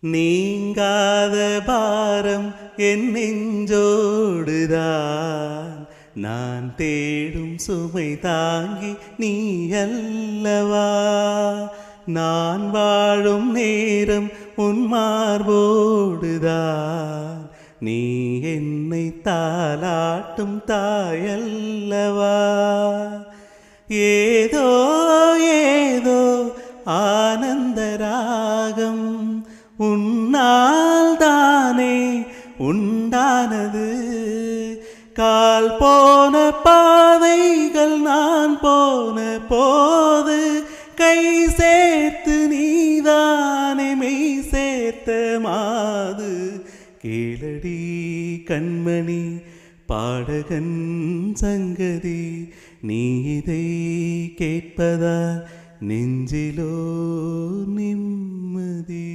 நீங்காத பாரம் என் நெஞ்சோடுதான், நான் தேடும் சுமை தாங்கி நீ அல்லவா. நான் வாழும் நேரம் உன் மார்போடுதான், நீ என்னை தாலாட்டும் தாயல்லவா. ஏதோ ஏதோ ஆனந்த ராகம் உன்னால் தானே உண்டானது. கால் போன பாதைகள் நான் போன போது கை சேர்த்து நீதானே மெய் சேர்த்த மாது. கேளடி கண்மணி பாடகன் சங்கதி, நீ இதை கேட்பதால் நெஞ்சிலோ நிம்மதி.